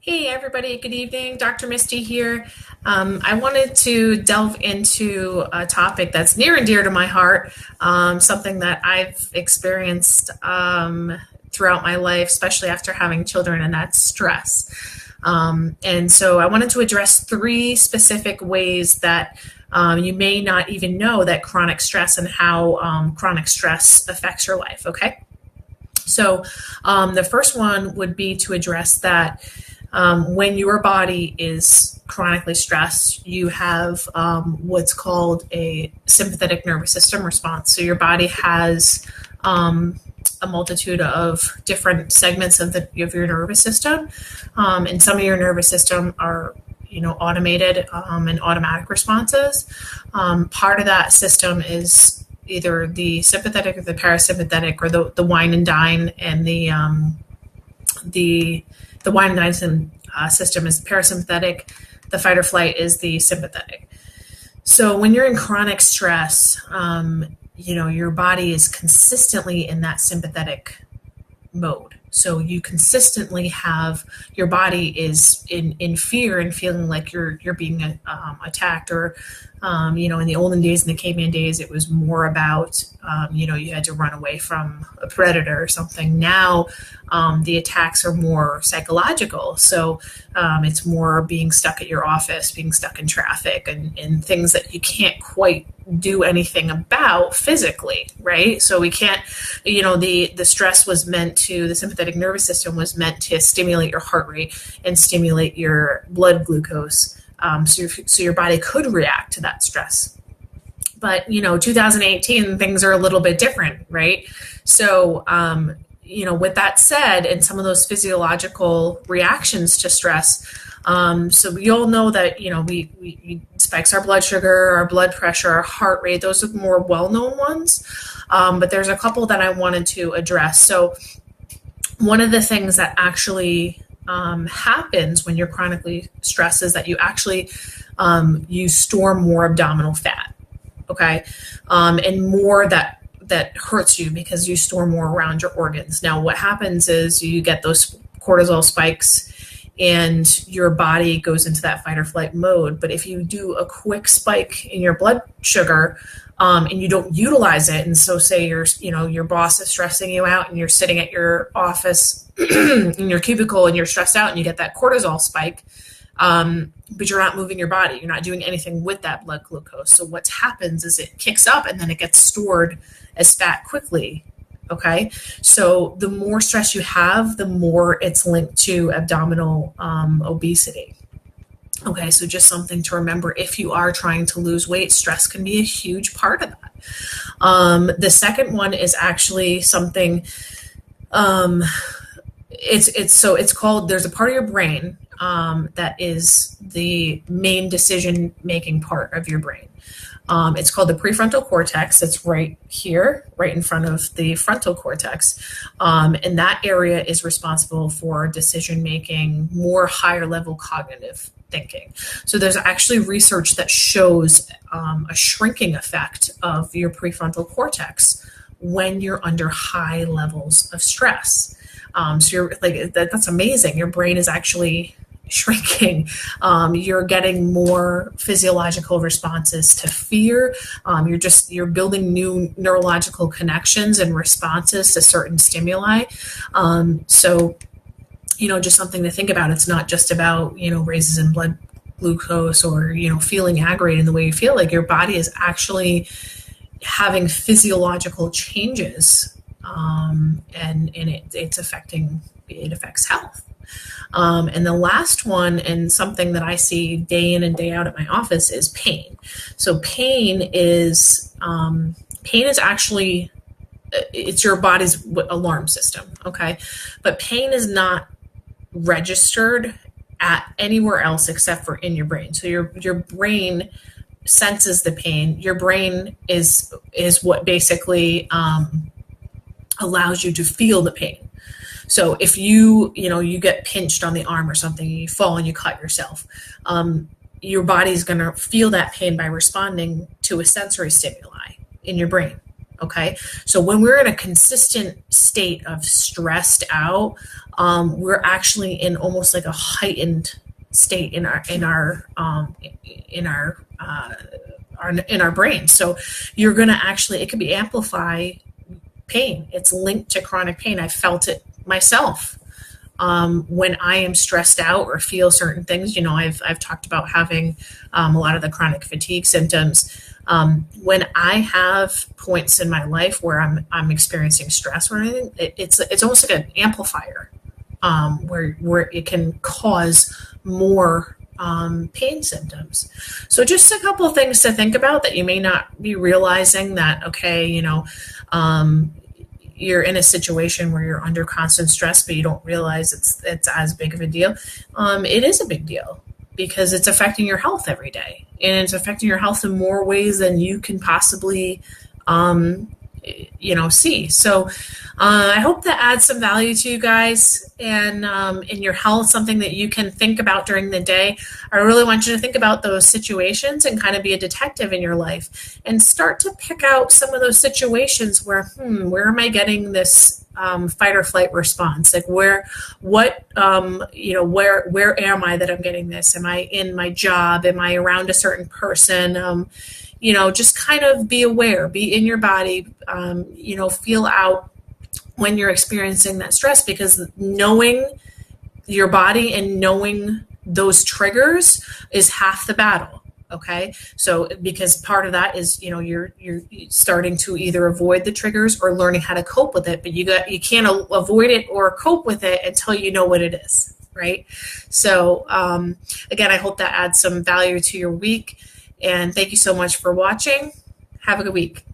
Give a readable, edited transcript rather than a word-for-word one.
Hey, everybody. Good evening. Dr. Misty here. I wanted to delve into a topic that's near and dear to my heart, something that I've experienced throughout my life, especially after having children, and that's stress. And so I wanted to address three specific ways that you may not even know that chronic stress and how chronic stress affects your life. Okay. So the first one would be to address that when your body is chronically stressed, you have what's called a sympathetic nervous system response. So your body has a multitude of different segments of your nervous system, and some of your nervous system are automated and automatic responses. Part of that system is either the sympathetic or the parasympathetic, or the wine and dine, and the wine and dine system is parasympathetic. The fight or flight is the sympathetic. So when you're in chronic stress, your body is consistently in that sympathetic mode. So you consistently have your body is in fear and feeling like you're being attacked, or in the olden days, in the caveman days, it was more about you had to run away from a predator or something. Now the attacks are more psychological. So it's more being stuck at your office, being stuck in traffic, and things that you can't quite do anything about physically, right? So we can't, the stress was meant to, the sympathetic nervous system was meant to stimulate your heart rate and stimulate your blood glucose, so your body could react to that stress. But 2018, things are a little bit different, right? So with that said, and some of those physiological reactions to stress, so we all know that we spikes our blood sugar, our blood pressure, our heart rate. Those are more well-known ones, but there's a couple that I wanted to address. So one of the things that actually happens when you're chronically stressed is that you actually you store more abdominal fat, okay, and more that hurts you because you store more around your organs. Now, what happens is you get those cortisol spikes and your body goes into that fight or flight mode. But if you do a quick spike in your blood sugar, and you don't utilize it, and so say your boss is stressing you out and you're sitting at your office in your cubicle and you're stressed out and you get that cortisol spike, but you're not moving your body, you're not doing anything with that blood glucose. So what happens is it kicks up and then it gets stored as fat quickly. Okay, so the more stress you have, the more it's linked to abdominal obesity. Okay, so just something to remember if you are trying to lose weight. Stress can be a huge part of that. The second one is actually something. It's called. There's a part of your brain that is the main decision-making part of your brain. It's called the prefrontal cortex. It's right here, right in front of the frontal cortex. And that area is responsible for decision-making, more higher level cognitive thinking. So there's actually research that shows a shrinking effect of your prefrontal cortex when you're under high levels of stress. So you're like, that's amazing. Your brain is actually shrinking. You're getting more physiological responses to fear. You're building new neurological connections and responses to certain stimuli. So just something to think about. It's not just about raises in blood glucose or feeling aggravated in the way you feel. Like your body is actually having physiological changes, and it affects health. And the last one, and something that I see day in and day out at my office, is pain. So pain is actually, it's your body's alarm system, okay? But pain is not registered at anywhere else except for in your brain. So your brain senses the pain. Your brain is what basically allows you to feel the pain. So if you get pinched on the arm or something, you fall and you cut yourself, your body's going to feel that pain by responding to a sensory stimuli in your brain. Okay. So when we're in a consistent state of stressed out, we're actually in almost like a heightened state in our brain. So you're going to actually, it could be amplify pain. It's linked to chronic pain. I felt it myself. When I am stressed out or feel certain things, I've talked about having a lot of the chronic fatigue symptoms. When I have points in my life where I'm experiencing stress or anything, it's almost like an amplifier, where it can cause more pain symptoms. So just a couple of things to think about that you may not be realizing that, okay, you're in a situation where you're under constant stress, but you don't realize it's as big of a deal. It is a big deal because it's affecting your health every day, and it's affecting your health in more ways than you can possibly, see. So I hope that adds some value to you guys and in your health, something that you can think about during the day. I really want you to think about those situations and kind of be a detective in your life and start to pick out some of those situations where am I getting this fight or flight response? Like where am I that I'm getting this? Am I in my job? Am I around a certain person? Just kind of be aware, be in your body, feel out when you're experiencing that stress, because knowing your body and knowing those triggers is half the battle. Okay. So because part of that is, you're starting to either avoid the triggers or learning how to cope with it, but you can't avoid it or cope with it until you know what it is. Right. So, again, I hope that adds some value to your week, and thank you so much for watching. Have a good week.